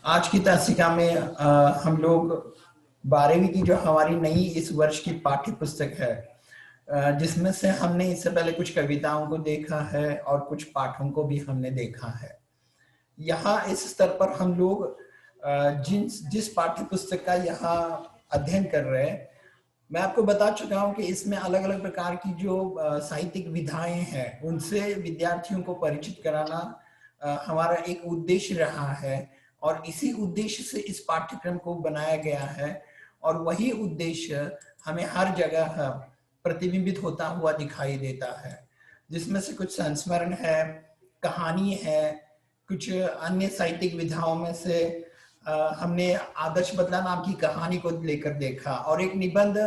आज की तासिका में हम लोग 12वीं की जो हमारी नई इस वर्ष की पाठ्य पुस्तक है, जिसमें से हमने इससे पहले कुछ कविताओं को देखा है और कुछ पाठों को भी हमने देखा है। यहाँ इस स्तर पर हम लोग जिस पाठ्य पुस्तक का यहाँ अध्ययन कर रहे हैं, मैं आपको बता चुका हूँ कि इसमें अलग अलग प्रकार की जो साहित्यिक विधाएं हैं उनसे विद्यार्थियों को परिचित कराना हमारा एक उद्देश्य रहा है और इसी उद्देश्य से इस पाठ्यक्रम को बनाया गया है। और वही उद्देश्य हमें हर जगह प्रतिबिंबित होता हुआ दिखाई देता है, जिसमें से कुछ संस्मरण है, कहानी है, कुछ अन्य साहित्यिक विधाओं में से हमने आदर्श बदला नाम की कहानी को लेकर देखा और एक निबंध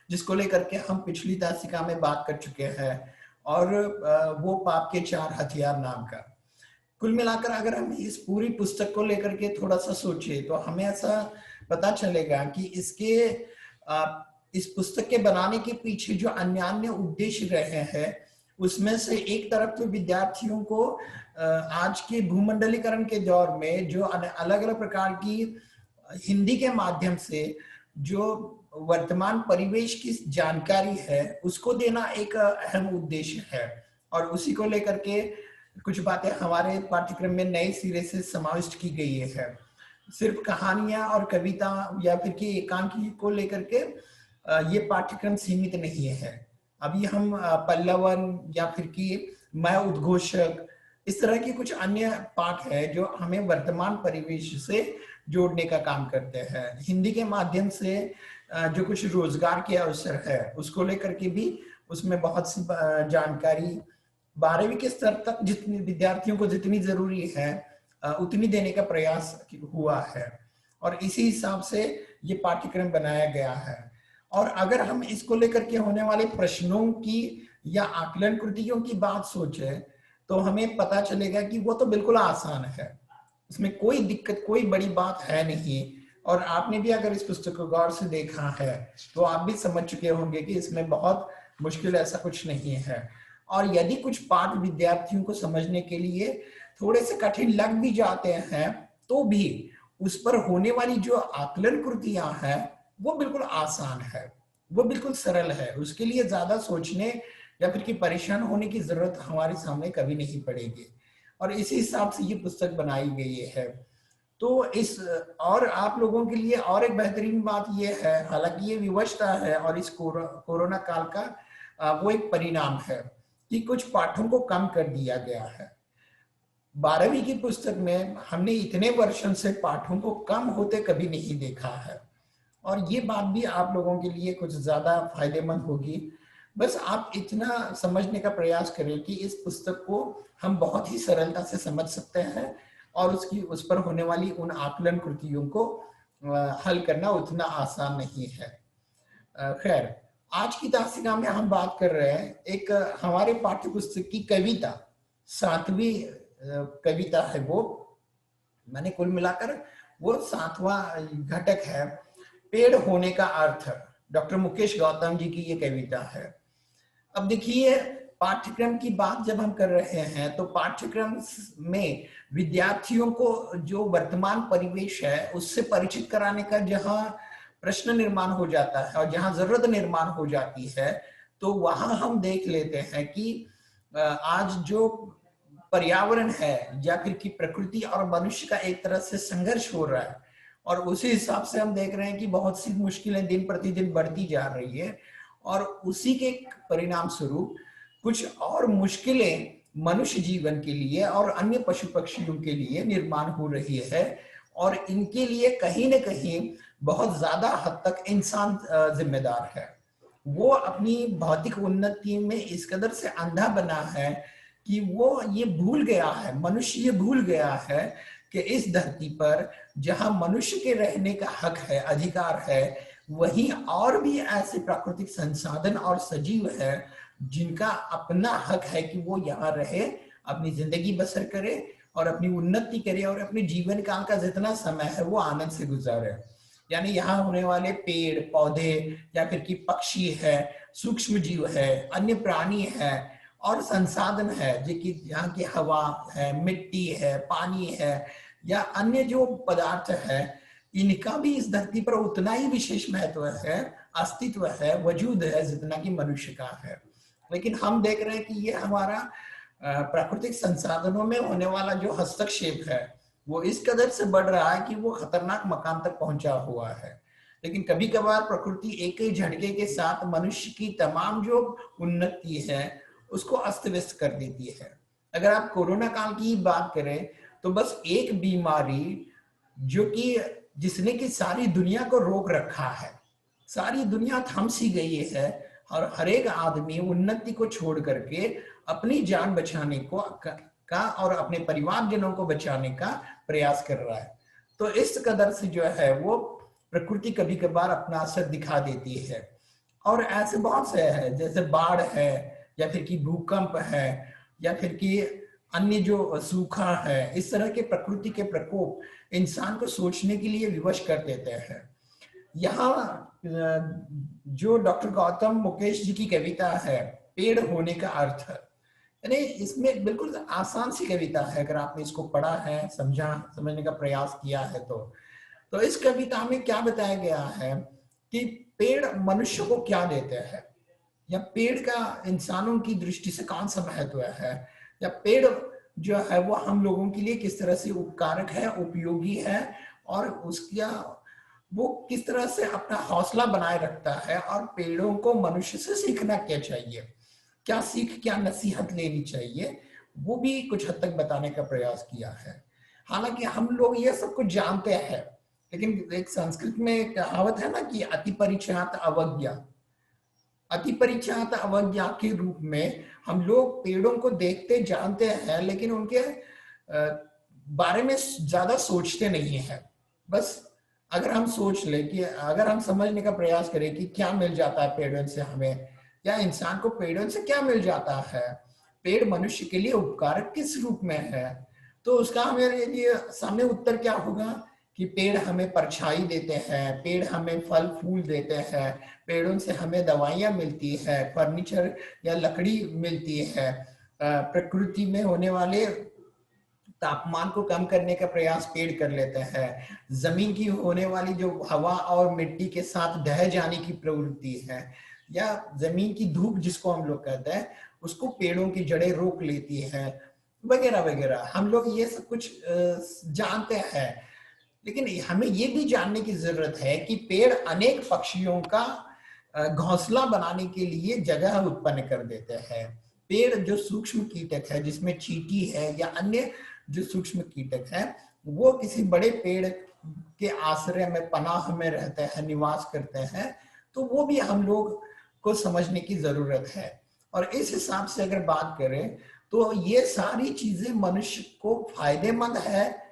जिसको लेकर के हम पिछली तासिका में बात कर चुके हैं, और वो पाप के 4 हथियार नाम का। कुल मिलाकर अगर हम इस पूरी पुस्तक को लेकर के थोड़ा सा सोचे तो हमें ऐसा पता चलेगा कि इस पुस्तक के बनाने के पीछे जो अन्य अन्य उद्देश्य रहे हैं, उसमें से एक तरफ तो विद्यार्थियों को आज के भूमंडलीकरण के दौर में जो अलग अलग प्रकार की हिंदी के माध्यम से जो वर्तमान परिवेश की जानकारी है उसको देना एक अहम उद्देश्य है। और उसी को लेकर के कुछ बातें हमारे पाठ्यक्रम में नए सिरे से समाविष्ट की गई है। सिर्फ कहानियां और कविता या फिर कि एकांकी को लेकर के ये पाठ्यक्रम सीमित नहीं है। अभी हम पल्लवन या फिर कि मैं उद्घोषक, इस तरह के कुछ अन्य पाठ है जो हमें वर्तमान परिवेश से जोड़ने का काम करते हैं। हिंदी के माध्यम से जो कुछ रोजगार के अवसर है उसको लेकर के भी उसमें बहुत सी जानकारी 12वीं के स्तर तक जितनी विद्यार्थियों को जितनी जरूरी है उतनी देने का प्रयास हुआ है और इसी हिसाब से ये पाठ्यक्रम बनाया गया है। और अगर हम इसको लेकर के होने वाले प्रश्नों की या आकलन कृतियों की बात सोचे तो हमें पता चलेगा कि वो तो बिल्कुल आसान है, इसमें कोई दिक्कत कोई बड़ी बात है नहीं। और आपने भी अगर इस पुस्तक को गौर से देखा है तो आप भी समझ चुके होंगे कि इसमें बहुत मुश्किल ऐसा कुछ नहीं है। और यदि कुछ पाठ विद्यार्थियों को समझने के लिए थोड़े से कठिन लग भी जाते हैं तो भी उस पर होने वाली जो आकलन कृतियां हैं वो बिल्कुल आसान है, वो बिल्कुल सरल है। उसके लिए ज्यादा सोचने या फिर कि परेशान होने की जरूरत हमारे सामने कभी नहीं पड़ेगी और इसी हिसाब से ये पुस्तक बनाई गई है। तो इस और आप लोगों के लिए और एक बेहतरीन बात यह है, हालांकि ये विवशता है और इस कोरोना काल का वो एक परिणाम है कि कुछ पाठों को कम कर दिया गया है। 12वीं की पुस्तक में हमने इतने वर्षों से पाठों को कम होते कभी नहीं देखा है और ये बात भी आप लोगों के लिए कुछ ज्यादा फायदेमंद होगी। बस आप इतना समझने का प्रयास करें कि इस पुस्तक को हम बहुत ही सरलता से समझ सकते हैं और उस पर होने वाली उन आकलन कृतियों को हल करना उतना आसान नहीं है। खैर, आज की तासिका में हम बात कर रहे हैं एक हमारे पाठ्य पुस्तक की कविता, 7वीं कविता है वो, मैंने कुल मिलाकर वो 7वां घटक है, पेड़ होने का अर्थ। डॉक्टर मुकेश गौतम जी की ये कविता है। अब देखिए, पाठ्यक्रम की बात जब हम कर रहे हैं तो पाठ्यक्रम में विद्यार्थियों को जो वर्तमान परिवेश है उससे परिचित कराने का जहां प्रश्न निर्माण हो जाता है और जहां जरूरत निर्माण हो जाती है तो वहां हम देख लेते हैं कि आज जो पर्यावरण है या फिर कि प्रकृति और मनुष्य का एक तरह से संघर्ष हो रहा है और उसी हिसाब से हम देख रहे हैं कि बहुत सी मुश्किलें दिन प्रतिदिन बढ़ती जा रही है और उसी के परिणाम स्वरूप कुछ और मुश्किलें मनुष्य जीवन के लिए और अन्य पशु पक्षियों के लिए निर्माण हो रही है और इनके लिए कहीं न कहीं बहुत ज्यादा हद तक इंसान जिम्मेदार है। वो अपनी भौतिक उन्नति में इस कदर से अंधा बना है कि वो ये भूल गया है, मनुष्य ये भूल गया है कि इस धरती पर जहां मनुष्य के रहने का हक है, अधिकार है, वहीं और भी ऐसे प्राकृतिक संसाधन और सजीव है जिनका अपना हक है कि वो यहाँ रहे, अपनी जिंदगी बसर करे और अपनी उन्नति करे और अपने जीवन काल का जितना समय है वो आनंद से गुजारे। यानी यहाँ होने वाले पेड़ पौधे या फिर कि पक्षी है, सूक्ष्म जीव है, अन्य प्राणी है और संसाधन है जो कि यहाँ की हवा है, मिट्टी है, पानी है, या अन्य जो पदार्थ है, इनका भी इस धरती पर उतना ही विशेष महत्व है, अस्तित्व है, वजूद है, जितना कि मनुष्य का है। लेकिन हम देख रहे हैं कि ये हमारा प्राकृतिक संसाधनों में होने वाला जो हस्तक्षेप है वो इस कदर से बढ़ रहा है कि वो खतरनाक मकाम तक पहुंचा हुआ है। लेकिन कभी कभार प्रकृति एक ही झटके के साथ मनुष्य की तमाम जो उन्नति है उसको अस्त व्यस्त कर देती है। अगर आप कोरोना काल की बात करें तो बस एक बीमारी जो कि जिसने की सारी दुनिया को रोक रखा है, सारी दुनिया थम सी गई है और हर एक आदमी उन्नति को छोड़ करके अपनी जान बचाने का और अपने परिवारजनों को बचाने का प्रयास कर रहा है। तो इस कदर से जो है वो प्रकृति कभी कभार अपना असर दिखा देती है। और ऐसे बहुत से है, जैसे बाढ़ है या फिर कि भूकंप है या फिर कि अन्य जो सूखा है, इस तरह के प्रकृति के प्रकोप इंसान को सोचने के लिए विवश कर देते हैं। यहाँ जो डॉक्टर गौतम मुकेश जी की कविता है पेड़ होने का अर्थ, यानी इसमें बिल्कुल आसान सी कविता है, अगर आपने इसको पढ़ा है, समझने का प्रयास किया है तो इस कविता में क्या बताया गया है कि पेड़ मनुष्य को क्या देते हैं, या पेड़ का इंसानों की दृष्टि से कौन सा महत्व है, या पेड़ जो है वो हम लोगों के लिए किस तरह से उपकारक है, उपयोगी है, और उसका वो किस तरह से अपना हौसला बनाए रखता है, और पेड़ों को मनुष्य से सीखना क्या चाहिए, क्या सीख क्या नसीहत लेनी चाहिए, वो भी कुछ हद तक बताने का प्रयास किया है। हालांकि हम लोग ये सब कुछ जानते हैं, लेकिन एक संस्कृत में कहावत है ना कि अति परिचयात अवज्ञा, अति परिचयात अवज्ञा के रूप में हम लोग पेड़ों को देखते जानते हैं लेकिन उनके बारे में ज्यादा सोचते नहीं है। बस अगर हम सोच ले कि अगर हम समझने का प्रयास करें कि क्या मिल जाता है पेड़ों से हमें, या इंसान को पेड़ों से क्या मिल जाता है, पेड़ मनुष्य के लिए उपकारक किस रूप में है, तो उसका हमारे लिए सामने उत्तर क्या होगा कि पेड़ हमें परछाई देते हैं, पेड़ हमें फल फूल देते हैं, पेड़ों से हमें दवाइयाँ मिलती है, फर्नीचर या लकड़ी मिलती है, प्रकृति में होने वाले तापमान को कम करने का प्रयास पेड़ कर लेते हैं, जमीन की होने वाली जो हवा और मिट्टी के साथ ढह जाने की प्रवृत्ति है, या जमीन की धूप जिसको हम लोग कहते हैं उसको पेड़ों की जड़ें रोक लेती है, वगैरह वगैरह। हम लोग ये सब कुछ जानते हैं, लेकिन हमें ये भी जानने की जरूरत है कि पेड़ अनेक पक्षियों का घोंसला बनाने के लिए जगह उत्पन्न कर देते हैं। पेड़ जो सूक्ष्म कीटक है, जिसमें चींटी है या अन्य जो सूक्ष्म कीटक है, वो किसी बड़े पेड़ के आश्रय में, पनाह में रहते हैं, निवास करते हैं, तो वो भी हम लोग को समझने की जरूरत है। और इस हिसाब से अगर बात करें तो ये सारी चीजें मनुष्य को फायदेमंद है,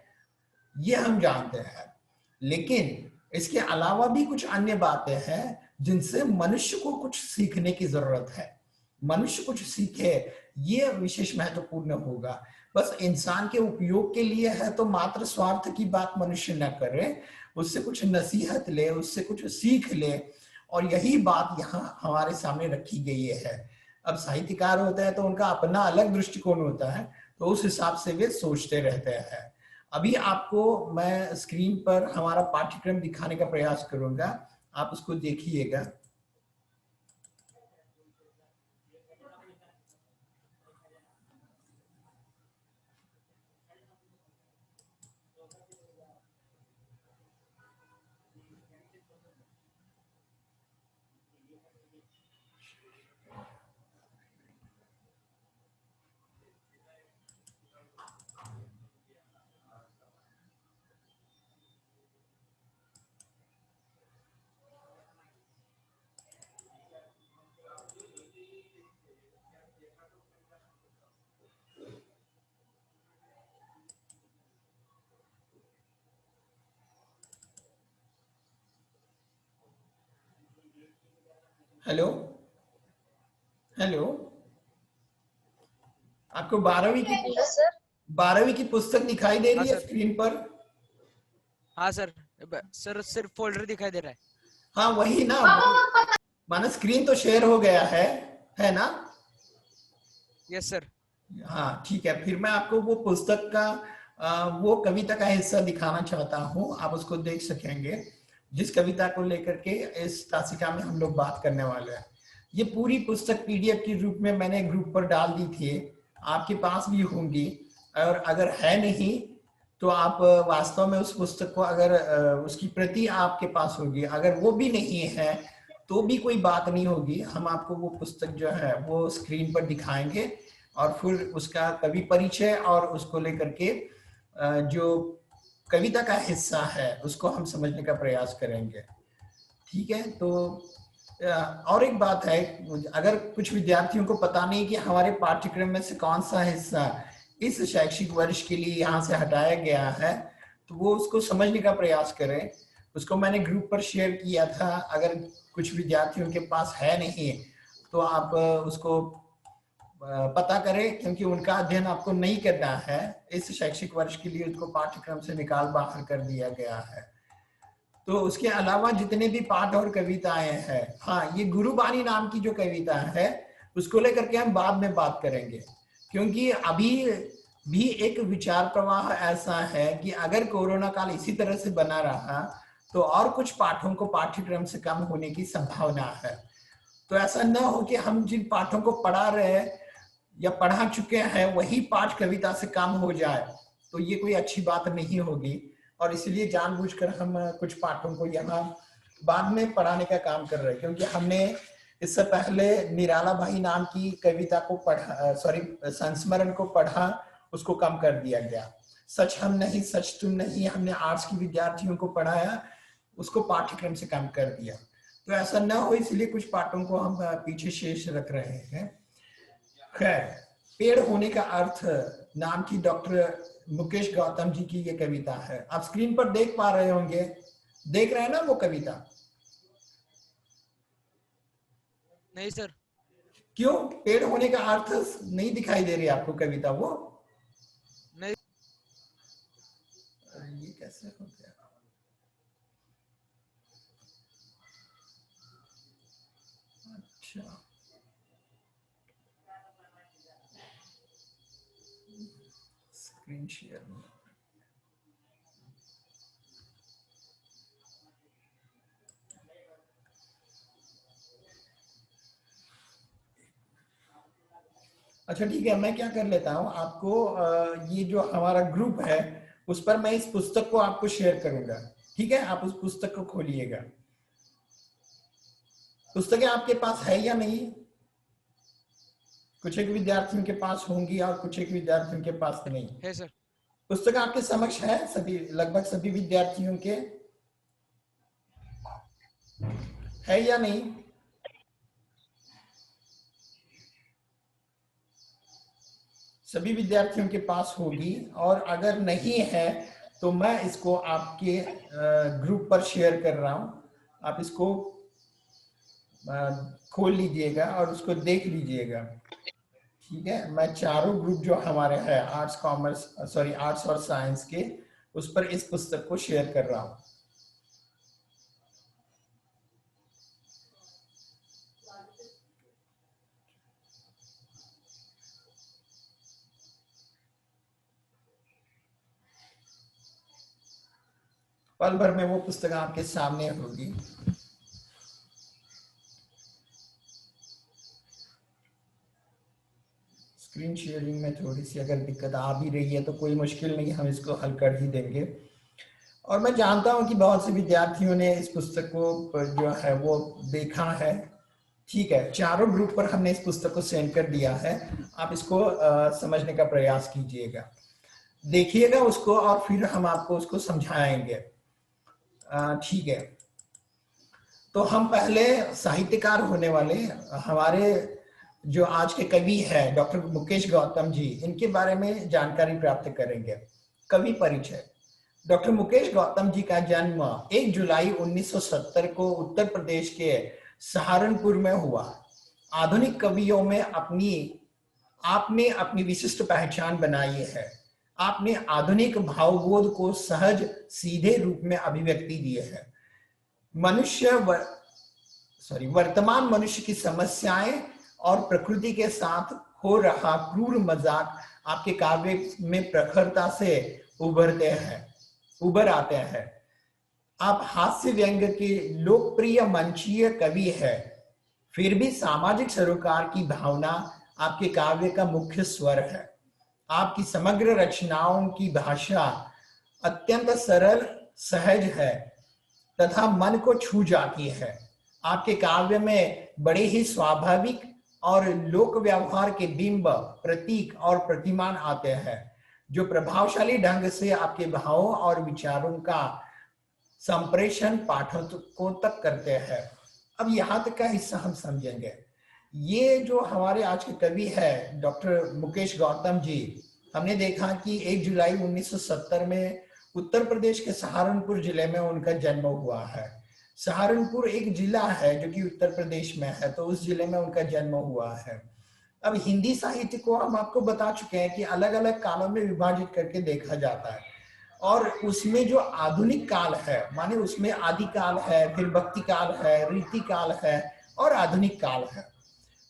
ये हम जानते हैं, लेकिन इसके अलावा भी कुछ अन्य बातें हैं जिनसे मनुष्य को कुछ सीखने की जरूरत है। मनुष्य कुछ सीखे, ये विशेष महत्वपूर्ण होगा। बस इंसान के उपयोग के लिए है तो मात्र स्वार्थ की बात मनुष्य न करे, उससे कुछ नसीहत ले, उससे कुछ सीख ले, और यही बात यहाँ हमारे सामने रखी गई है। अब साहित्यकार होते हैं तो उनका अपना अलग दृष्टिकोण होता है, तो उस हिसाब से वे सोचते रहते हैं। अभी आपको मैं स्क्रीन पर हमारा पाठ्यक्रम दिखाने का प्रयास करूंगा, आप उसको देखिएगा। हेलो हेलो, आपको 12वीं की पुस्तक दिखाई दे रही है स्क्रीन पर? हाँ सर, सर सिर्फ फोल्डर दिखाई दे रहा है। हाँ वही ना, माना स्क्रीन तो शेयर हो गया है ना? Yes sir. हाँ ठीक है, फिर मैं आपको वो पुस्तक का वो कविता का हिस्सा दिखाना चाहता हूँ, आप उसको देख सकेंगे, जिस कविता को लेकर के इस तासिका में हम लोग बात करने वाले हैं। ये पूरी पुस्तक पीडीएफ के रूप में मैंने ग्रुप पर डाल दी थी, आपके पास भी होंगी, और अगर है नहीं तो आप वास्तव में उस पुस्तक को, अगर उसकी प्रति आपके पास होगी, अगर वो भी नहीं है तो भी कोई बात नहीं होगी, हम आपको वो पुस्तक जो है वो स्क्रीन पर दिखाएंगे और फिर उसका कवि परिचय और उसको लेकर के जो कविता का हिस्सा है उसको हम समझने का प्रयास करेंगे। ठीक है, तो और एक बात है, अगर कुछ विद्यार्थियों को पता नहीं कि हमारे पाठ्यक्रम में से कौन सा हिस्सा इस शैक्षिक वर्ष के लिए यहाँ से हटाया गया है, तो वो उसको समझने का प्रयास करें। उसको मैंने ग्रुप पर शेयर किया था, अगर कुछ विद्यार्थियों के पास है नहीं तो आप उसको पता करें, क्योंकि उनका अध्ययन आपको नहीं करना है इस शैक्षिक वर्ष के लिए, उसको पाठ्यक्रम से निकाल बाहर कर दिया गया है। तो उसके अलावा जितने भी पाठ और कविताएं हैं, हाँ, ये गुरुबानी नाम की जो कविता है उसको लेकर के हम बाद में बात करेंगे, क्योंकि अभी भी एक विचार प्रवाह ऐसा है कि अगर कोरोना काल इसी तरह से बना रहा तो और कुछ पाठों को पाठ्यक्रम से कम होने की संभावना है। तो ऐसा न हो कि हम जिन पाठों को पढ़ा रहे हैं या पढ़ा चुके हैं वही पाठ कविता से कम हो जाए, तो ये कोई अच्छी बात नहीं होगी, और इसलिए जानबूझकर हम कुछ पाठों को यहाँ बाद में पढ़ाने का काम कर रहे हैं, क्योंकि हमने इससे पहले निराला भाई नाम की कविता को पढ़ा, संस्मरण को पढ़ा, उसको कम कर दिया गया। सच हम नहीं सच तुम नहीं, हमने आर्ट्स की विद्यार्थियों को पढ़ाया, उसको पाठ्यक्रम से कम कर दिया। तो ऐसा न हो इसलिए कुछ पाठों को हम पीछे शेष रख रहे हैं। खैर, पेड़ होने का अर्थ नाम की डॉक्टर मुकेश गौतम जी की ये कविता है, आप स्क्रीन पर देख पा रहे होंगे, देख रहे हैं ना वो कविता? नहीं सर। क्यों, पेड़ होने का अर्थ नहीं दिखाई दे रही आपको कविता वो? नहीं। ये कैसे हो गया? अच्छा, स्क्रीन शेयर में अच्छा ठीक है, मैं क्या कर लेता हूँ, आपको ये जो हमारा ग्रुप है उस पर मैं इस पुस्तक को आपको शेयर करूंगा। ठीक है, आप उस पुस्तक को खोलिएगा। पुस्तकें आपके पास है या नहीं? कुछ एक विद्यार्थियों के पास होंगी और कुछ एक विद्यार्थियों के पास नहीं है सर। पुस्तक आपके समक्ष है, सभी, लगभग सभी विद्यार्थियों के है या नहीं? सभी विद्यार्थियों के पास होगी, और अगर नहीं है तो मैं इसको आपके ग्रुप पर शेयर कर रहा हूं, आप इसको खोल लीजिएगा और उसको देख लीजिएगा। ठीक है, मैं चारों ग्रुप जो हमारे हैं, आर्ट्स और साइंस के, उस पर इस पुस्तक को शेयर कर रहा हूं। पल भर में वो पुस्तक आपके सामने होगी। स्क्रीन शेयरिंग में थोड़ी सी अगर दिक्कत आ भी रही है तो कोई मुश्किल नहीं, हम इसको हल कर ही देंगे। और मैं जानता हूं कि बहुत से विद्यार्थियों ने इस पुस्तक को जो है वो देखा है। ठीक है, चारों ग्रुप पर हमने इस पुस्तक को सेंड कर दिया है, आप इसको समझने का प्रयास कीजिएगा, देखिएगा उसको, और फिर हम आपको उसको समझाएंगे। ठीक है, तो हम पहले साहित्यकार होने वाले हमारे जो आज के कवि हैं डॉक्टर मुकेश गौतम जी, इनके बारे में जानकारी प्राप्त करेंगे। कवि परिचय। डॉक्टर मुकेश गौतम जी का जन्म 1 जुलाई 1970 को उत्तर प्रदेश के सहारनपुर में हुआ। आधुनिक कवियों में आपने अपनी विशिष्ट पहचान बनाई है। आपने आधुनिक भावबोध को सहज सीधे रूप में अभिव्यक्ति दी है। वर्तमान मनुष्य की समस्याएं और प्रकृति के साथ हो रहा क्रूर मजाक आपके काव्य में प्रखरता से उभर आते हैं। आप हास्य व्यंग के लोकप्रिय मंचीय कवि है, फिर भी सामाजिक सरोकार की भावना आपके काव्य का मुख्य स्वर है। आपकी समग्र रचनाओं की भाषा अत्यंत सरल, सहज है तथा मन को छू जाती है। आपके काव्य में बड़े ही स्वाभाविक और लोक व्यवहार के बिंब, प्रतीक और प्रतिमान आते हैं, जो प्रभावशाली ढंग से आपके भावों और विचारों का संप्रेषण पाठकों तक करते हैं। अब यहाँ तक का हिस्सा हम समझेंगे। ये जो हमारे आज के कवि है डॉक्टर मुकेश गौतम जी, हमने देखा कि 1 जुलाई 1970 में उत्तर प्रदेश के सहारनपुर जिले में उनका जन्म हुआ है। सहारनपुर एक जिला है जो कि उत्तर प्रदेश में है, तो उस जिले में उनका जन्म हुआ है। अब हिंदी साहित्य को हम आपको बता चुके हैं कि अलग अलग कालों में विभाजित करके देखा जाता है, और उसमें जो आधुनिक काल है, माने उसमें आदि काल है, फिर भक्ति काल है, रीति काल है और आधुनिक काल है।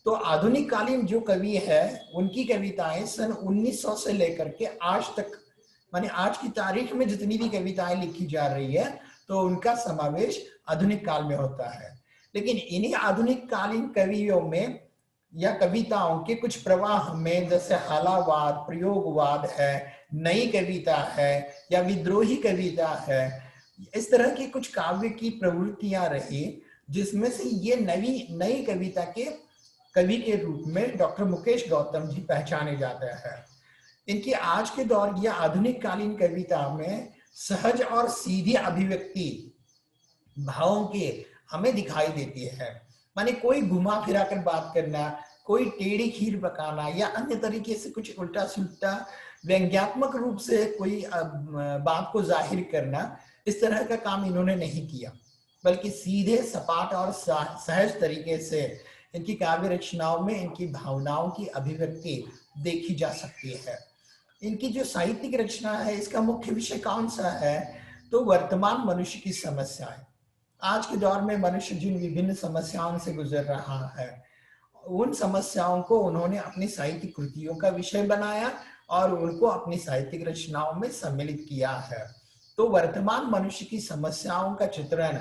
तो आधुनिक कालीन जो कवि है उनकी कविताएं सन 1900 से लेकर के आज तक, माने आज की तारीख में जितनी भी कविताएं लिखी जा रही है तो उनका समावेश आधुनिक काल में होता है। लेकिन इन्हीं आधुनिक कालीन कवियों में या कविताओं के कुछ प्रवाह में, जैसे हालावाद, प्रयोगवाद है, नई कविता है या विद्रोही कविता है, इस तरह की कुछ काव्य की प्रवृत्तियां रही, जिसमें से ये नई कविता के कवि के रूप में डॉक्टर मुकेश गौतम जी पहचाने जाते हैं। इनकी आज के दौर या आधुनिक कालीन कविता में सहज और सीधी अभिव्यक्ति भावों की हमें दिखाई देती है। माने कोई घुमा फिरा कर बात करना, कोई टेढ़ी खीर पकाना या अन्य तरीके से कुछ उल्टा सुल्टा व्यंग्यात्मक रूप से कोई बात को जाहिर करना, इस तरह का काम इन्होंने नहीं किया, बल्कि सीधे सपाट और सहज तरीके से इनकी काव्य रचनाओं में इनकी भावनाओं की अभिव्यक्ति देखी जा सकती है। इनकी जो साहित्यिक रचना है, इसका मुख्य विषय कौन सा है, तो वर्तमान मनुष्य की समस्याएं। आज के दौर में मनुष्य जिन विभिन्न समस्याओं से गुजर रहा है, उन समस्याओं को उन्होंने अपनी साहित्यिक कृतियों का विषय बनाया और उनको अपनी साहित्यिक रचनाओं में सम्मिलित किया है। तो वर्तमान मनुष्य की समस्याओं का चित्रण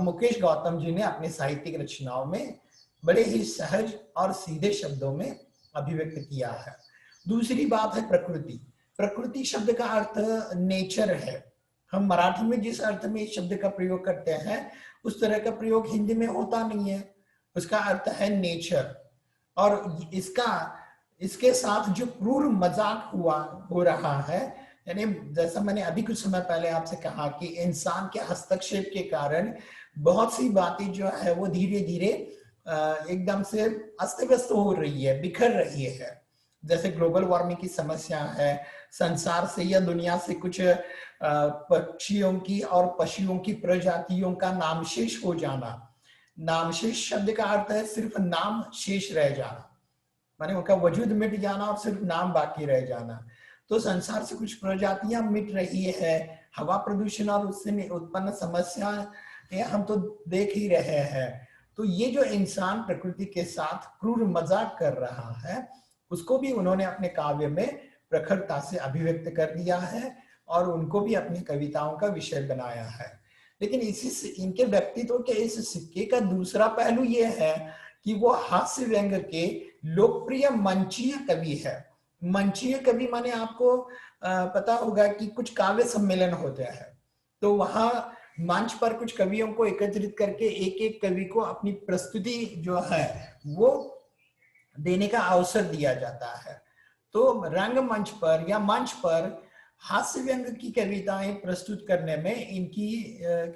मुकेश गौतम जी ने अपनी साहित्यिक रचनाओं में बड़े ही सहज और सीधे शब्दों में अभिव्यक्त किया है। दूसरी बात है प्रकृति। प्रकृति शब्द का अर्थ नेचर है। हम मराठी में जिस अर्थ में इस शब्द का प्रयोग करते हैं, उस तरह का प्रयोग हिंदी में होता नहीं है। उसका अर्थ है नेचर, और इसके साथ जो क्रूर मजाक हो रहा है, यानी जैसा मैंने अभी कुछ समय पहले आपसे कहा कि इंसान के हस्तक्षेप के कारण बहुत सी बातें जो है वो धीरे धीरे एकदम से अस्त व्यस्त हो रही है, बिखर रही है। जैसे ग्लोबल वार्मिंग की समस्या है, संसार से या दुनिया से कुछ पक्षियों की और पशुओं की प्रजातियों का नामशेष हो जाना। नामशेष शब्द का अर्थ है सिर्फ नाम शेष रह जाना, माने उनका वजूद मिट जाना और सिर्फ नाम बाकी रह जाना। तो संसार से कुछ प्रजातियां मिट रही है, हवा प्रदूषण और उससे उत्पन्न समस्या हम तो देख ही रहे हैं। तो ये जो इंसान प्रकृति के साथ क्रूर मजाक कर रहा है, उसको भी उन्होंने अपने काव्य में प्रखरता से अभिव्यक्त कर दिया है और उनको भी अपनी कविताओं का विषय बनाया है। लेकिन इनके व्यक्तित्व के इस सिक्के का दूसरा पहलू ये है कि वो हास्य व्यंग के लोकप्रिय मंचीय कवि है। मंचीय कवि माने आपको पता होगा कि कुछ काव्य सम्मेलन होते हैं, तो वहां मंच पर कुछ कवियों को एकत्रित करके एक एक कवि को अपनी प्रस्तुति जो है वो देने का अवसर दिया जाता है। तो रंगमंच पर या मंच पर हास्य व्यंग की कविताएं प्रस्तुत करने में इनकी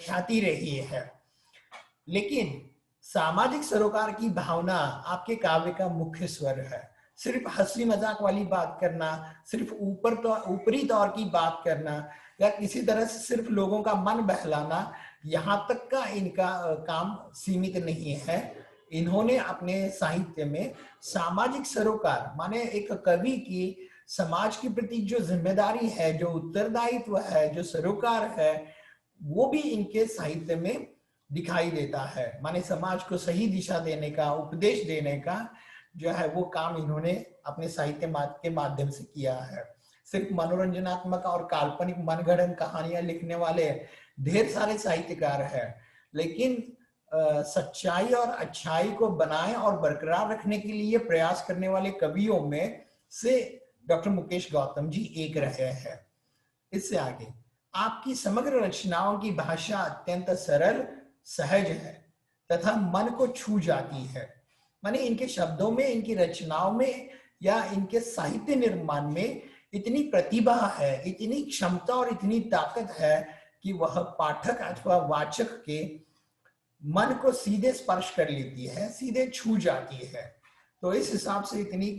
ख्याति रही है। लेकिन सामाजिक सरोकार की भावना आपके काव्य का मुख्य स्वर है। सिर्फ हंसी मजाक वाली बात करना, सिर्फ ऊपरी तौर की बात करना या किसी तरह से सिर्फ लोगों का मन बहलाना, यहाँ तक का इनका काम सीमित नहीं है। इन्होंने अपने साहित्य में सामाजिक सरोकार, माने एक कवि की समाज के प्रति जो जिम्मेदारी है, जो उत्तरदायित्व है, जो सरोकार है, वो भी इनके साहित्य में दिखाई देता है। माने समाज को सही दिशा देने का, उपदेश देने का जो है वो काम इन्होंने अपने साहित्य के माध्यम से किया है। सिर्फ मनोरंजनात्मक और काल्पनिक मनगढ़ंत कहानियां लिखने वाले ढेर सारे साहित्यकार हैं, लेकिन सच्चाई और अच्छाई को बनाए और बरकरार रखने के लिए प्रयास करने वाले कवियों में से डॉक्टर मुकेश गौतम जी एक रहे हैं। इससे आगे, आपकी समग्र रचनाओं की भाषा अत्यंत सरल, सहज है तथा मन को छू जाती है। माने इनके शब्दों में, इनकी रचनाओं में या इनके साहित्य निर्माण में इतनी प्रतिभा है, इतनी क्षमता और इतनी ताकत है कि वह पाठक अथवा वाचक के मन को सीधे स्पर्श कर लेती है, सीधे छू जाती है। तो इस हिसाब से इतनी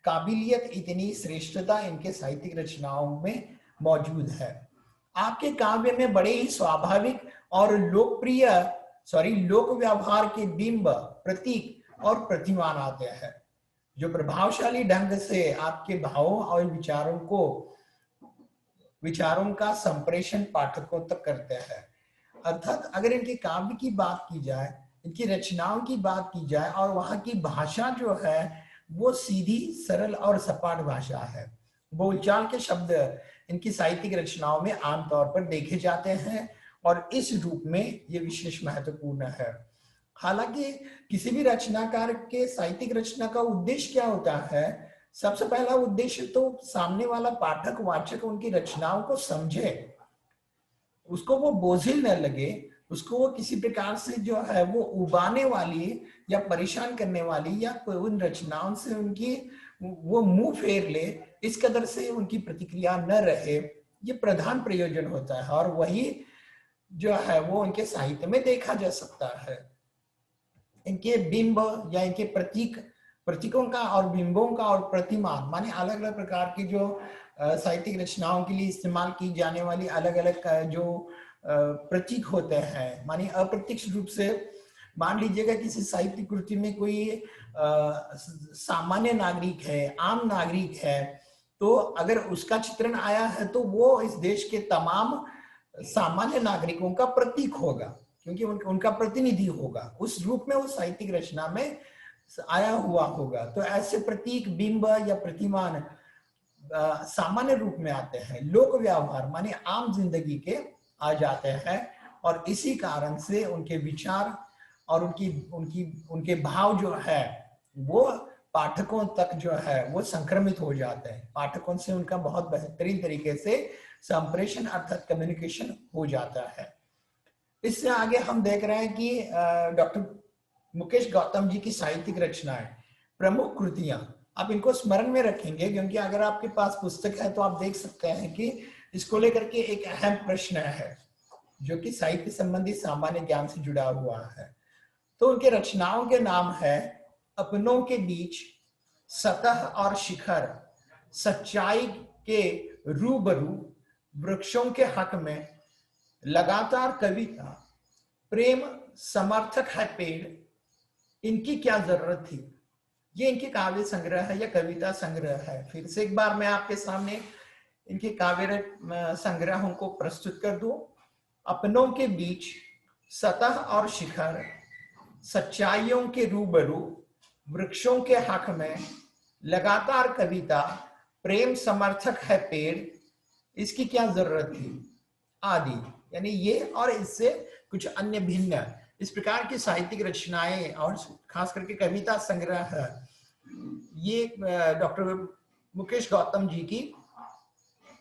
काबिलियत, इतनी श्रेष्ठता इनके साहित्यिक रचनाओं में मौजूद है। आपके काव्य में बड़े ही स्वाभाविक और लोक व्यवहार के बिंब, प्रतीक और प्रतिमान आते हैं, जो प्रभावशाली ढंग से आपके भावों और विचारों का संप्रेषण पाठकों तक करते हैं। अर्थात अगर इनके काव्य की बात की जाए, इनकी रचनाओं की बात की जाए, और वहां की भाषा जो है वो सीधी, सरल और सपाट भाषा है। बोलचाल के शब्द इनकी साहित्यिक रचनाओं में आमतौर पर देखे जाते हैं और इस रूप में ये विशेष महत्वपूर्ण है। हालांकि किसी भी रचनाकार के साहित्यिक रचना का उद्देश्य क्या होता है? सबसे पहला उद्देश्य तो सामने वाला पाठक, वाचक उनकी रचनाओं को समझे, उसको वो बोझिल न लगे, उसको वो किसी प्रकार से जो है वो उबाने वाली या परेशान करने वाली या उन रचनाओं से उनकी वो मुंह फेर ले, इस कदर से उनकी प्रतिक्रिया न रहे, ये प्रधान प्रयोजन होता है। और वही जो है वो उनके साहित्य में देखा जा सकता है। इनके बिंब या इनके प्रतीकों का और बिंबों का और प्रतिमान, माने अलग अलग प्रकार की जो साहित्यिक रचनाओं के लिए इस्तेमाल की जाने वाली अलग अलग जो प्रतीक होते हैं, माने अप्रत्यक्ष रूप से मान लीजिएगा किसी साहित्य कृति में कोई सामान्य नागरिक है, आम नागरिक है, तो अगर उसका चित्रण आया है तो वो इस देश के तमाम सामान्य नागरिकों का प्रतीक होगा, क्योंकि उनका प्रतिनिधि होगा, उस रूप में वो साहित्यिक रचना में आया हुआ होगा। तो ऐसे प्रतीक, बिंब या प्रतिमान सामान्य रूप में आते हैं, लोक व्यवहार माने आम जिंदगी के आ जाते हैं, और इसी कारण से उनके विचार और उनके भाव जो है वो पाठकों तक जो है वो संक्रमित हो जाते हैं। पाठकों से उनका बहुत बेहतरीन तरीके से संप्रेषण अर्थात कम्युनिकेशन हो जाता है। इससे आगे हम देख रहे हैं कि डॉक्टर मुकेश गौतम जी की साहित्यिक रचनाएं, प्रमुख कृतियां, आप इनको स्मरण में रखेंगे, क्योंकि अगर आपके पास पुस्तक है तो आप देख सकते हैं कि इसको लेकर के एक अहम प्रश्न है जो कि साहित्य संबंधी सामान्य ज्ञान से जुड़ा हुआ है। तो उनके रचनाओं के नाम है अपनों के बीच, सतह और शिखर, सच्चाई के रूबरू, वृक्षों के हक में, लगातार कविता, प्रेम समर्थक है पेड़, इनकी क्या जरूरत थी। ये इनके काव्य संग्रह है या कविता संग्रह है। फिर से एक बार मैं आपके सामने इनके काव्य संग्रहों को प्रस्तुत कर दूं। अपनों के बीच, सतह और शिखर, सच्चाइयों के रूबरू, वृक्षों के हक में, लगातार कविता, प्रेम समर्थक है पेड़, इसकी क्या जरूरत थी, आदि। यानी ये और इससे कुछ अन्य भिन्न इस प्रकार की साहित्यिक रचनाएं और खास करके कविता संग्रह, ये डॉक्टर मुकेश गौतम जी की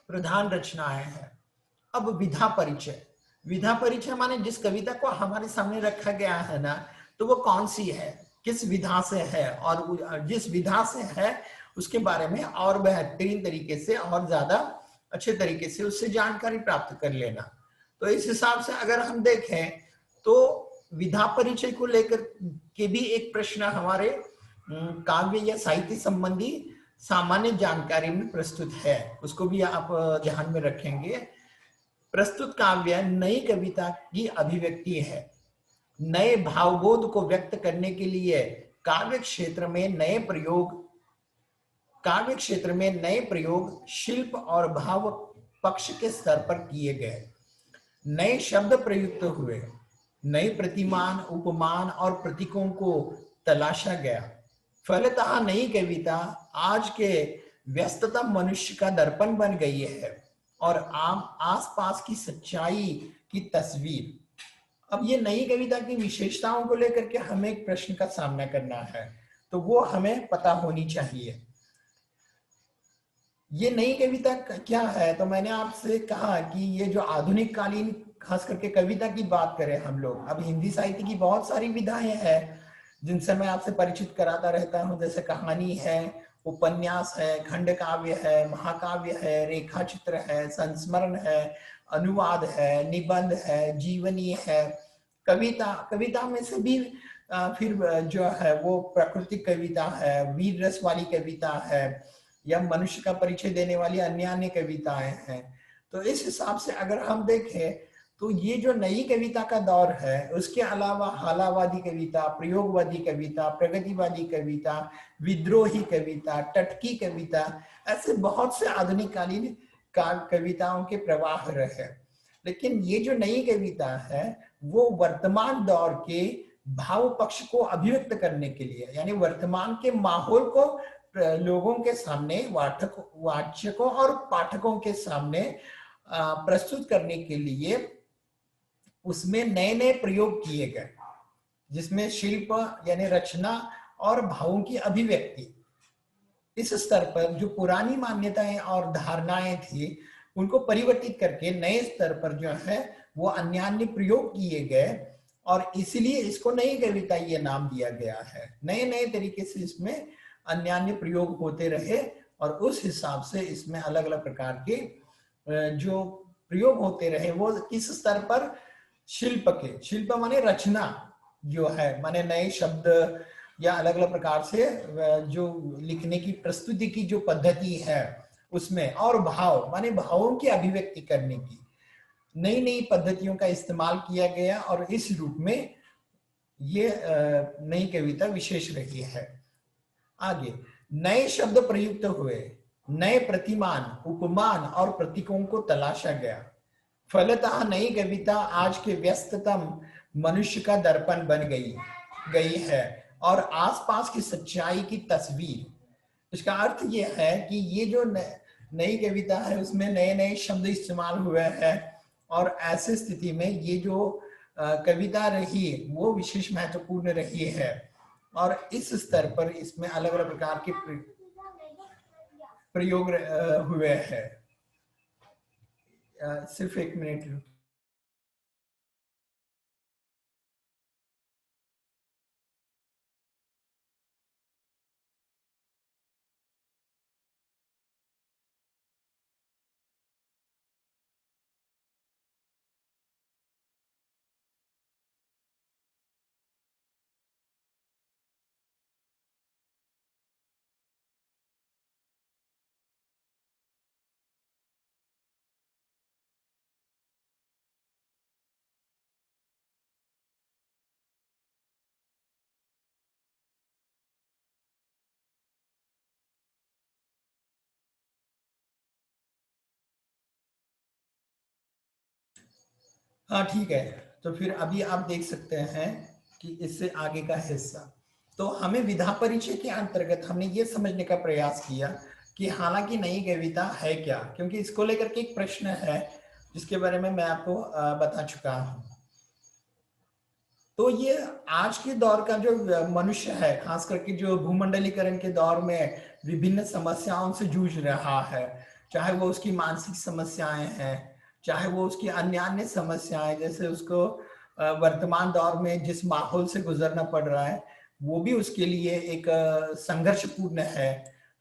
प्रधान रचनाएं हैं। अब विधा परिचय, विधा परिचय माने जिस कविता को हमारे सामने रखा गया है ना, तो वो कौन सी है, किस विधा से है, और जिस विधा से है उसके बारे में और बेहतरीन तरीके से और ज्यादा अच्छे तरीके से उससे जानकारी प्राप्त कर लेना। तो इस हिसाब से अगर हम देखें तो विधा परिचय को लेकर के भी एक प्रश्न हमारे काव्य या साहित्य संबंधी सामान्य जानकारी में प्रस्तुत है, उसको भी आप ध्यान में रखेंगे। प्रस्तुत काव्य नई कविता की अभिव्यक्ति है। नए भावबोध को व्यक्त करने के लिए काव्य क्षेत्र में नए प्रयोग शिल्प और भाव पक्ष के स्तर पर किए गए, नए शब्द प्रयुक्त हुए, नए प्रतिमान, उपमान और प्रतीकों को तलाशा गया। फलतः नई कविता आज के व्यस्तता मनुष्य का दर्पण बन गई है और आम आसपास की सच्चाई की तस्वीर। अब ये नई कविता की विशेषताओं को लेकर के हमें एक प्रश्न का सामना करना है, तो वो हमें पता होनी चाहिए। ये नई कविता क्या है? तो मैंने आपसे कहा कि ये जो आधुनिक कालीन, खास करके कविता की बात करें हम लोग, अब हिंदी साहित्य की बहुत सारी विधाएं हैं जिनसे मैं आपसे परिचित कराता रहता हूँ, जैसे कहानी है, उपन्यास है, खंड काव्य है, महाकाव्य है, रेखा चित्र है, संस्मरण है, अनुवाद है, निबंध है, जीवनी है, कविता में से भी फिर जो है वो प्राकृतिक कविता है, वीर रस वाली कविता है, या मनुष्य का परिचय देने वाली अन्य अन्य कविताएं हैं। तो इस हिसाब से अगर हम देखें तो ये जो नई कविता का दौर है, उसके अलावा हालावादी कविता, प्रयोगवादी कविता, प्रगतिवादी कविता, विद्रोही कविता, टटकी कविता, ऐसे बहुत से आधुनिक कालीन कविताओं के प्रवाह रहे। लेकिन ये जो नई कविता है वो वर्तमान दौर के भाव पक्ष को अभिव्यक्त करने के लिए, यानी वर्तमान के माहौल को लोगों के सामने, वाचकों और पाठकों के सामने प्रस्तुत करने के लिए उसमें नए नए प्रयोग किए गए, जिसमें शिल्प यानी रचना और भावों की अभिव्यक्ति, इस स्तर पर जो पुरानी मान्यताएं और धारणाएं थी उनको परिवर्तित करके नए स्तर पर जो है वो अन्य अन्य प्रयोग किए गए, और इसीलिए इसको नई कविता ये नाम दिया गया है। नए नए तरीके से इसमें अन्य अन्य प्रयोग होते रहे और उस हिसाब से इसमें अलग अलग प्रकार के जो प्रयोग होते रहे वो किस स्तर पर, शिल्प माने रचना जो है, माने नए शब्द या अलग अलग प्रकार से जो लिखने की प्रस्तुति की जो पद्धति है उसमें, और भाव माने भावों की अभिव्यक्ति करने की नई नई पद्धतियों का इस्तेमाल किया गया, और इस रूप में ये नई कविता विशेष रही है। आगे नए शब्द प्रयुक्त हुए, नए प्रतिमान, उपमान और प्रतीकों को तलाशा गया। फलतः नई कविता आज के व्यस्ततम मनुष्य का दर्पण बन गई है और आसपास की सच्चाई की तस्वीर। इसका अर्थ यह है कि ये जो नई कविता है उसमें नए नए शब्द इस्तेमाल हुए हैं, और ऐसे स्थिति में ये जो कविता रही वो विशेष महत्वपूर्ण रही है, और इस स्तर पर इसमें अलग अलग प्रकार के प्रयोग हुए हैं। सिर्फ एक मिनट। हाँ ठीक है, तो फिर अभी आप देख सकते हैं कि इससे आगे का हिस्सा, तो हमें विधा परिचय के अंतर्गत हमने ये समझने का प्रयास किया कि हालांकि नई कविता है क्या, क्योंकि इसको लेकर के एक प्रश्न है जिसके बारे में मैं आपको बता चुका हूं। तो ये आज के दौर का जो मनुष्य है, खास करके जो भूमंडलीकरण के दौर में विभिन्न समस्याओं से जूझ रहा है, चाहे वो उसकी मानसिक समस्याएं हैं, चाहे वो उसकी अन्य अन्य समस्याएं, जैसे उसको वर्तमान दौर में जिस माहौल से गुजरना पड़ रहा है वो भी उसके लिए एक संघर्षपूर्ण है।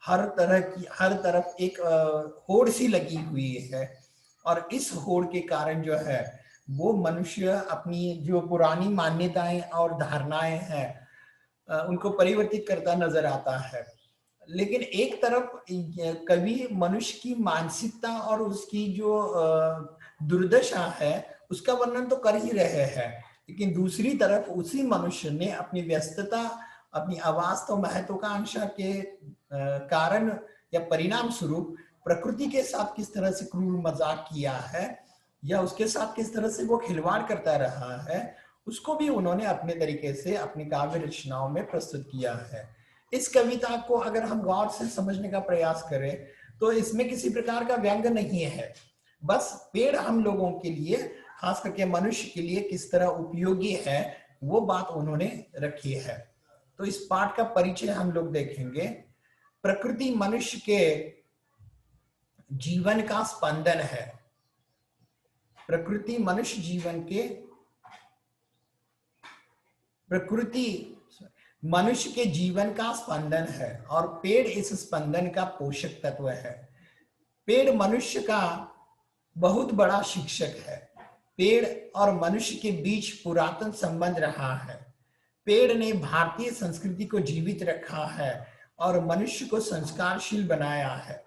हर तरफ एक होड़ सी लगी हुई है, और इस होड़ के कारण जो है वो मनुष्य अपनी जो पुरानी मान्यताएं और धारणाएं हैं उनको परिवर्तित करता नजर आता है। लेकिन एक तरफ कवि मनुष्य की मानसिकता और उसकी जो दुर्दशा है उसका वर्णन तो कर ही रहे हैं, लेकिन दूसरी तरफ उसी मनुष्य ने अपनी व्यस्तता, अपनी अवास्तव महत्वाकांक्षा के कारण या परिणाम स्वरूप प्रकृति के साथ किस तरह से क्रूर मजाक किया है या उसके साथ किस तरह से वो खिलवाड़ करता रहा है, उसको भी उन्होंने अपने तरीके से अपनी काव्य रचनाओं में प्रस्तुत किया है। इस कविता को अगर हम गौर से समझने का प्रयास करें तो इसमें किसी प्रकार का व्यंग नहीं है, बस पेड़ हम लोगों के लिए, खास करके मनुष्य के लिए किस तरह उपयोगी है वो बात उन्होंने रखी है। तो इस पाठ का परिचय हम लोग देखेंगे। प्रकृति मनुष्य के जीवन का स्पंदन है। प्रकृति मनुष्य जीवन के प्रकृति मनुष्य के जीवन का स्पंदन है और पेड़ इस स्पंदन का पोषक तत्व है। पेड़ मनुष्य का बहुत बड़ा शिक्षक है। पेड़ और मनुष्य के बीच पुरातन संबंध रहा है। पेड़ ने भारतीय संस्कृति को जीवित रखा है और मनुष्य को संस्कारशील बनाया है।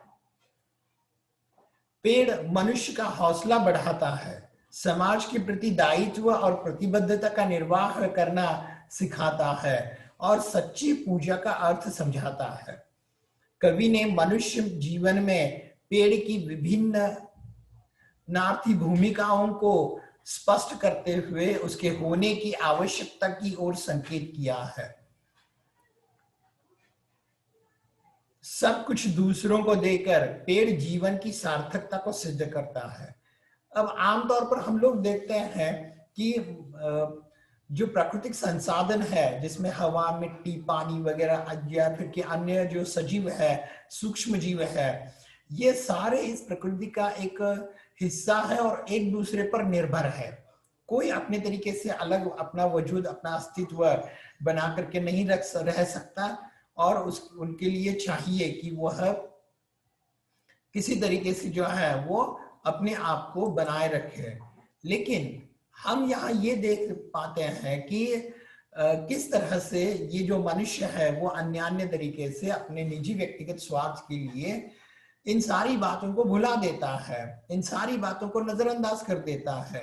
पेड़ मनुष्य का हौसला बढ़ाता है, समाज के प्रति दायित्व और प्रतिबद्धता का निर्वाह करना सिखाता है और सच्ची पूजा का अर्थ समझाता है। कवि ने मनुष्य जीवन में पेड़ की विभिन्न नार्थी भूमिकाओं को स्पष्ट करते हुए उसके होने की आवश्यकता की ओर संकेत किया है। सब कुछ दूसरों को देकर पेड़ जीवन की सार्थकता को सिद्ध करता है। अब आमतौर पर हम लोग देखते हैं कि जो प्राकृतिक संसाधन है जिसमें हवा, मिट्टी, पानी वगैरह या फिर के अन्य जो सजीव है, सूक्ष्म जीव है, ये सारे इस प्रकृति का एक हिस्सा है और एक दूसरे पर निर्भर है। कोई अपने तरीके से अलग अपना वजूद, अपना अस्तित्व बना करके नहीं रह सकता और उनके लिए चाहिए कि वह किसी तरीके से जो है वो अपने आप को बनाए रखे। लेकिन हम यहाँ ये देख पाते हैं कि किस तरह से ये जो मनुष्य है वो अन्यान्य तरीके से अपने निजी व्यक्तिगत स्वार्थ के लिए इन सारी बातों को भुला देता है, इन सारी बातों को नजरअंदाज कर देता है।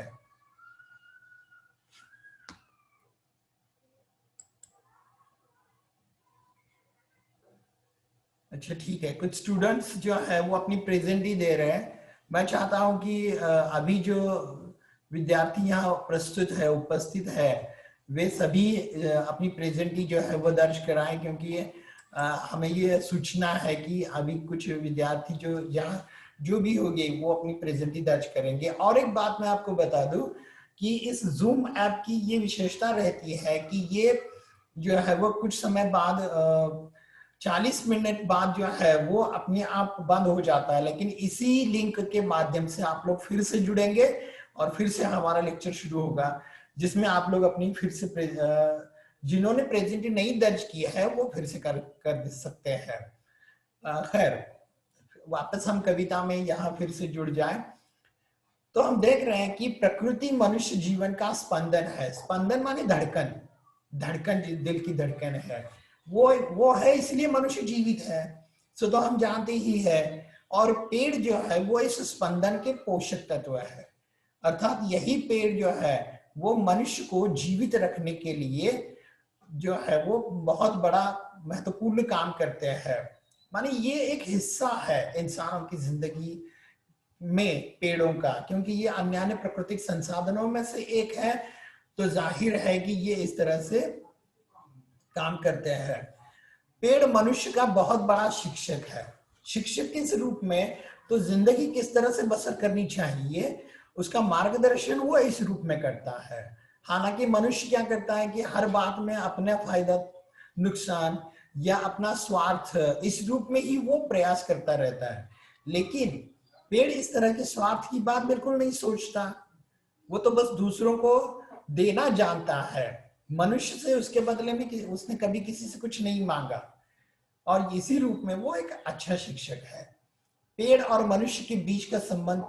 अच्छा ठीक है, कुछ स्टूडेंट्स जो है वो अपनी प्रेजेंटी दे रहे हैं। मैं चाहता हूं कि अभी जो विद्यार्थी यहाँ प्रस्तुत है, उपस्थित है, वे सभी अपनी प्रेजेंटी जो है वो दर्ज कराएं, क्योंकि हमें ये सूचना है कि अभी कुछ विद्यार्थी जो यहाँ जो भी होंगे वो अपनी प्रेजेंटी दर्ज करेंगे। और एक बात मैं आपको बता दूं कि इस जूम ऐप की ये विशेषता रहती है कि ये जो है वो कुछ समय बाद 40 मिनट बाद जो है वो अपने आप बंद हो जाता है, लेकिन इसी लिंक के माध्यम से आप लोग फिर से जुड़ेंगे और फिर से हमारा लेक्चर शुरू होगा, जिसमें आप लोग अपनी फिर से जिन्होंने प्रेजेंटी नहीं दर्ज की है वो फिर से कर सकते हैं। खैर, वापस हम कविता में यहाँ फिर से जुड़ जाए तो हम देख रहे हैं कि प्रकृति मनुष्य जीवन का स्पंदन है। स्पंदन माने धड़कन, धड़कन दिल की धड़कन है, वो है, इसलिए मनुष्य जीवित है। सो तो हम जानते ही है। और पेड़ जो है वो इस स्पंदन के पोषक तत्व है, अर्थात यही पेड़ जो है वो मनुष्य को जीवित रखने के लिए जो है वो बहुत बड़ा महत्वपूर्ण काम करते हैं। माने ये एक हिस्सा है इंसानों की जिंदगी में पेड़ों का, क्योंकि ये अन्य प्राकृतिक संसाधनों में से एक है, तो जाहिर है कि ये इस तरह से काम करते हैं। पेड़ मनुष्य का बहुत बड़ा शिक्षक है। शिक्षक किस रूप में? तो जिंदगी किस तरह से बसर करनी चाहिए उसका मार्गदर्शन वो इस रूप में करता है। हालांकि मनुष्य क्या करता है कि हर बात में अपना फायदा, नुकसान या अपना स्वार्थ इस रूप में ही वो प्रयास करता रहता है, लेकिन पेड़ इस तरह के स्वार्थ की बात बिल्कुल नहीं सोचता। वो तो बस दूसरों को देना जानता है। मनुष्य से उसके बदले में उसने कभी किसी से कुछ नहीं मांगा, और इसी रूप में वो एक अच्छा शिक्षक है। पेड़ और मनुष्य के बीच का संबंध